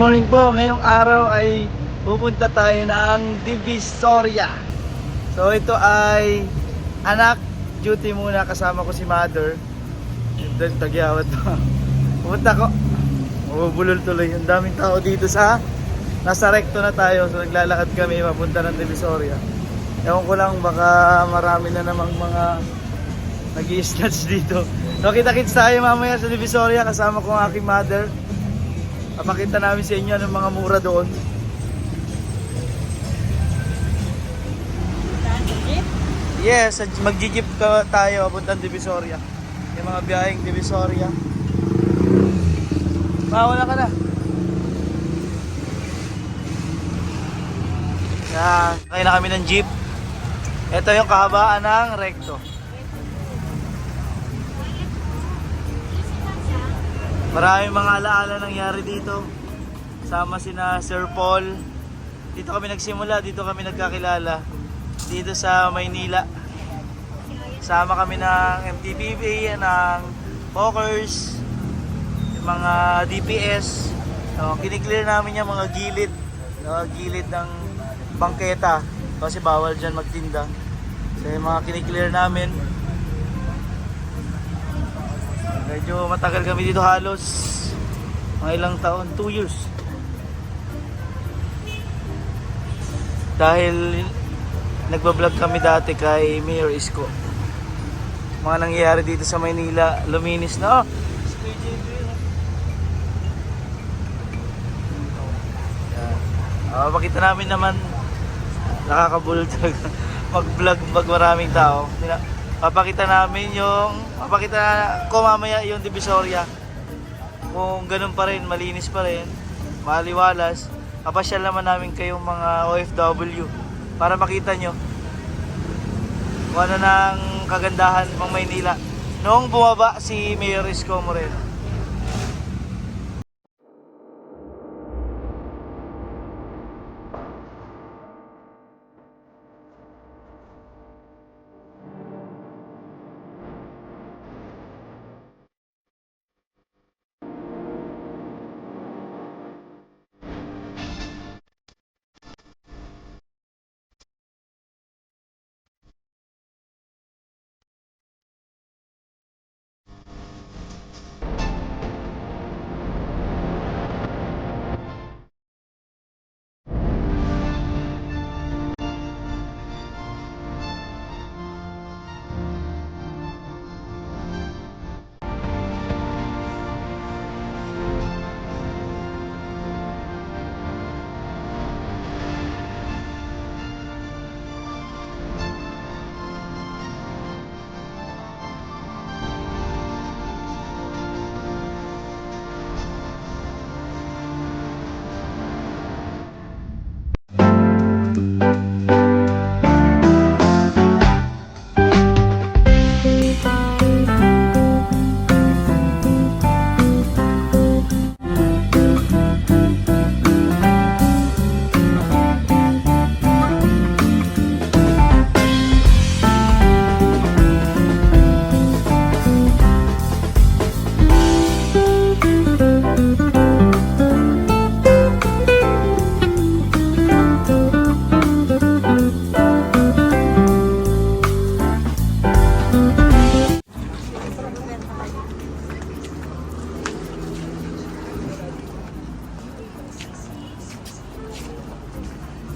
morning po. Ngayong araw ay pupunta tayo ng Divisoria. So ito ay anak duty muna, kasama ko si mother. And then tagyawat pa. Pupunta ko. Mabubulol tuloy. Ang daming tao dito sa nasa recto na tayo. So naglalakad kami papunta ng Divisoria. Ewan ko lang, baka marami na namang mga nag-i-snatch dito. So kita-kits tayo mamaya sa Divisoria kasama ko ang aking mother. Papakita namin sa inyo ng mga mura doon. Yes, mag-jeep tayo papuntang Divisoria. Yung mga biyaheng Divisoria. Wala ka na. Yan, kaya na kami ng jeep. Ito yung kahabaan ng recto. Maraming mga alaala nangyari dito. Sama sina Sir Paul. Dito kami nagsimula, dito kami nagkakilala. Dito sa Maynila. Sama kami ng MTPB, ng Pokers, yung mga DPS. So, kiniklear namin yung mga gilid. Gilid ng bangketa. Kasi bawal dyan magtinda. So yung mga kiniklear namin. Medyo matagal kami dito, halos mga ilang taon, 2 years. Dahil nagbablog kami dati kay Mayor Isko. Mga nangyayari dito sa Maynila, luminis na. Pakita namin naman, nakakabulol talaga mag-vlog pag maraming tao. Papakita ko mamaya yung Divisoria. Kung ganun pa rin, malinis pa rin, maliwalas. Papasyal naman namin kayong mga OFW para makita nyo kung ano ng kagandahan ng Maynila noong bumaba si Mayor Isko Moreno.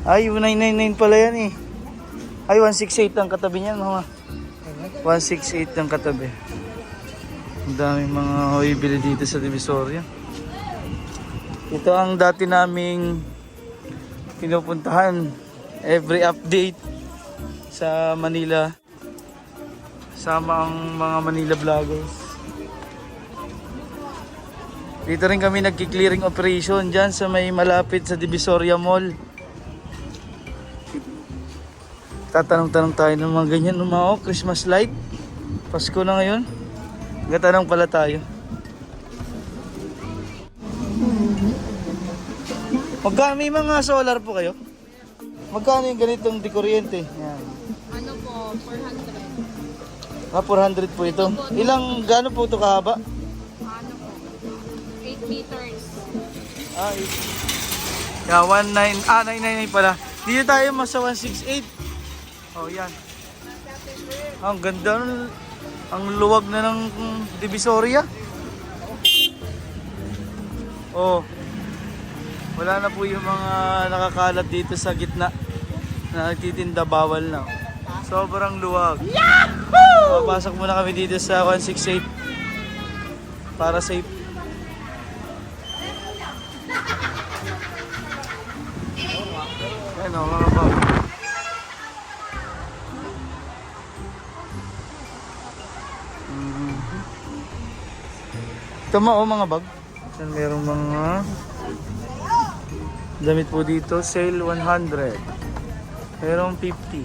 Ay, 999 pala yan eh. Ay, 168 ang katabi niyan, mga 168 ang katabi. Ang daming mga bili dito sa Divisoria. Ito ang dati naming pinupuntahan every update sa Manila. Sama ang mga Manila vloggers. Dito rin kami nagki-clearing operation dyan sa may malapit sa Divisoria Mall. Tatanong-tanong tayo ng mga ganyan, mga Christmas light. Pasko na ngayon. Gatanong pala tayo. Magkano, may mga solar po kayo? Magkano yung ganitong di kuryente? Yan. Ano po, 400. 400 po ito. Ilang, gaano po ito kahaba? Ano po, 8 meters. Ah, 8. Yeah, 999 pala. Dito tayo mas sa 168. Oh, yan. Ang ganda. Ang luwag na ng Divisoria. Oh. Wala na po yung mga nakakalat dito sa gitna na nagtitinda, bawal na. Sobrang luwag. Yahoo! Pasok muna kami dito sa 168 para safe. Ano, mga bag. Tama o mga bag. Yan, merong mga damit po dito. Sale 100. Merong 50.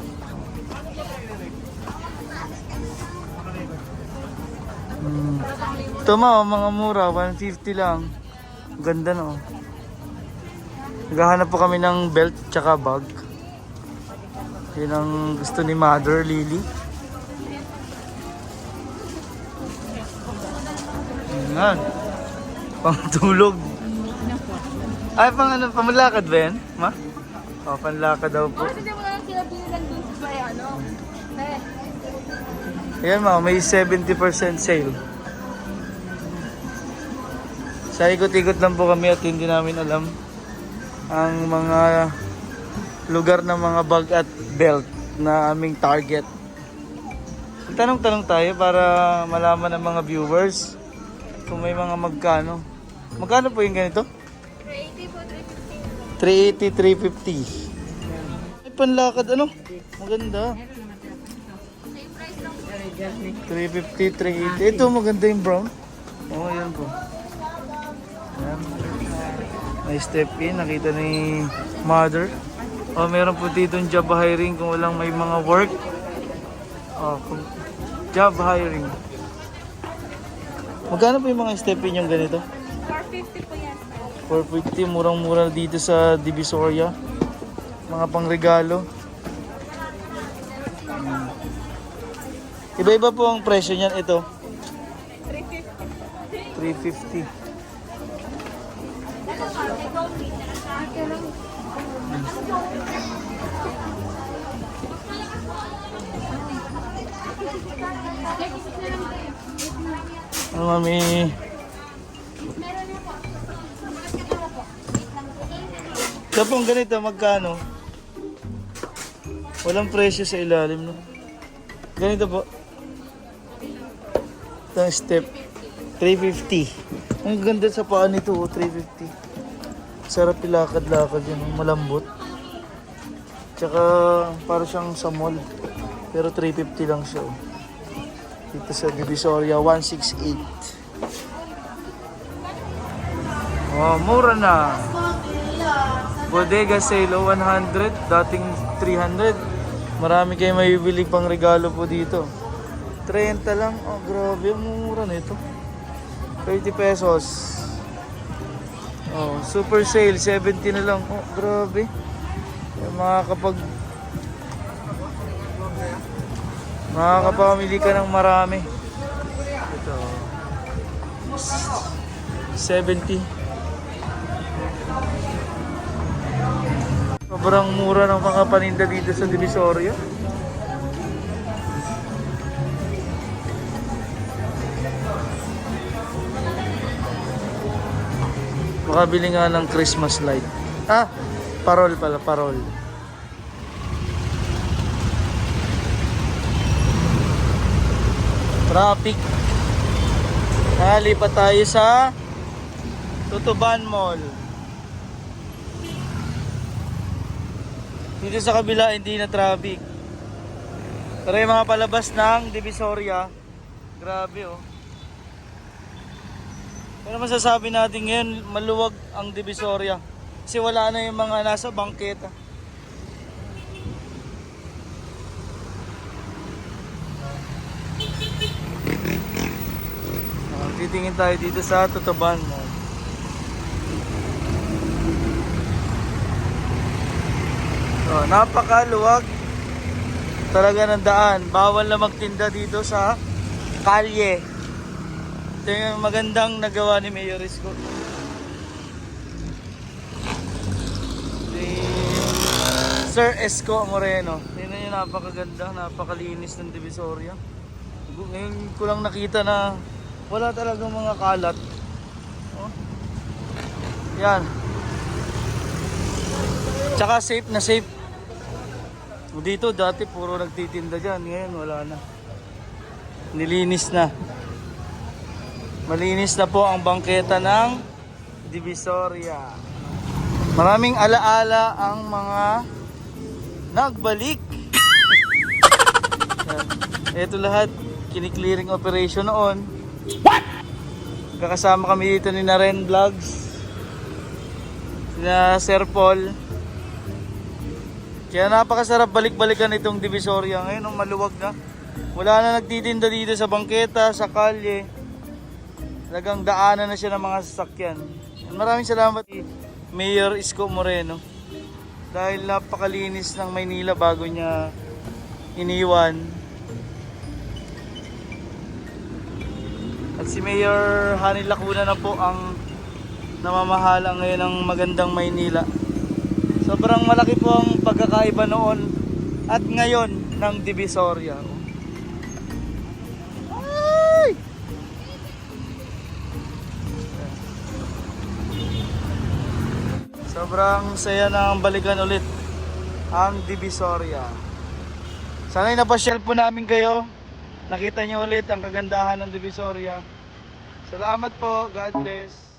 Tama o mga mura. 150 lang. Ganda no. Naghahanap po kami ng belt tsaka bag. Yun ang gusto ni Mother Lily. Yan. Pangtulog. Ay, pang ano, pamalakad ba yan? Ma? O, panlakad daw po. Hindi mo lang sila binilan dun sa ano. Ayan ma, may 70% sale. Sa ikot-ikot lang po kami at hindi namin alam ang mga lugar ng mga bag at belt na aming target. Tanong-tanong tayo para malaman ng mga viewers kung may mga magkano. Magkano po yung ganito? 380 po, 380, 350. Ay, panlakad ano? Maganda. Same price lang po. 350, 380. Ito maganda yung brown. Oo, yan po. Yan. May step in. Nakita ni Mother. Oh, meron po dito yung job hiring kung walang may mga work. Oh, job hiring. Magkano po yung mga step in yung ganito? 450 po yan. 450, murang-mura dito sa Divisoria. Mga pangregalo. Iba-iba po ang presyo niyan. Ito, 350. 350. Ano mami? Ito pong ganito, magkano? Walang presyo sa ilalim, no? Ganito po. Itong step. 350. Ang ganda sa paa nito, oh, 350. Sarap ilakad-lakad yun, malambot. Tsaka para siyang sa mall. Pero 350 lang siya, oh. Dito sa Divisoria, 168. Oh, mura na. Bodega sale, oh, 100. Dating 300. Marami kayo maibili pang regalo po dito. 30 lang. Oh, grabe. Mura na ito. 30 pesos. Oh, super sale. 70 na lang. Oh, grabe. Makakapamili ka ng marami. Ito. 70. Sobrang mura ng mga paninda dito sa Divisoria. Makabili nga ng Christmas light. Ah, parol pala, parol. Traffic. Nalipat tayo sa Tutuban Mall. Dito sa kabila hindi na traffic. Pero yung mga palabas ng Divisoria, grabe oh. Pero masasabi natin ngayon, maluwag ang Divisoria. Kasi wala na yung mga nasa bangketa. Titingin tayo dito sa Tutuban Mall. So, napakaluwag talaga ng daan. Bawal na magtinda dito sa kalye. Ito yung magandang nagawa ni Mayor Isko. Sir Esco Moreno. Tingnan nyo, napakaganda, napakalinis ng Divisoria. Ngayon ko lang nakita na wala talagang mga kalat. Oh. Yan. Tsaka safe na safe. Dito dati puro nagtitinda dyan. Ngayon wala na. Nilinis na. Malinis na po ang bangketa ng Divisoria. Maraming alaala ang mga nagbalik. Ito lahat kini-clearing operation noon. What? Kakasama kami dito ni Naren Vlogs, na Sir Paul. Kaya napakasarap balik-balikan itong Divisoria. Ngayon ang maluwag na. Wala na nagtitinda dito sa bangketa, sa kalye. Talagang daanan na siya ng mga sasakyan. Maraming salamat Mayor Isko Moreno. Dahil napakalinis ng Maynila bago niya iniwan. At si Mayor Hani Lacuna na po ang namamahala ngayon ng magandang Maynila. Sobrang malaki po ang pagkakaiba noon at ngayon ng Divisoria. Ay! Sobrang saya na balikan ulit ang Divisoria. Sana'y napasyal po namin kayo. Nakita niyo ulit ang kagandahan ng Divisoria. Salamat po. God bless.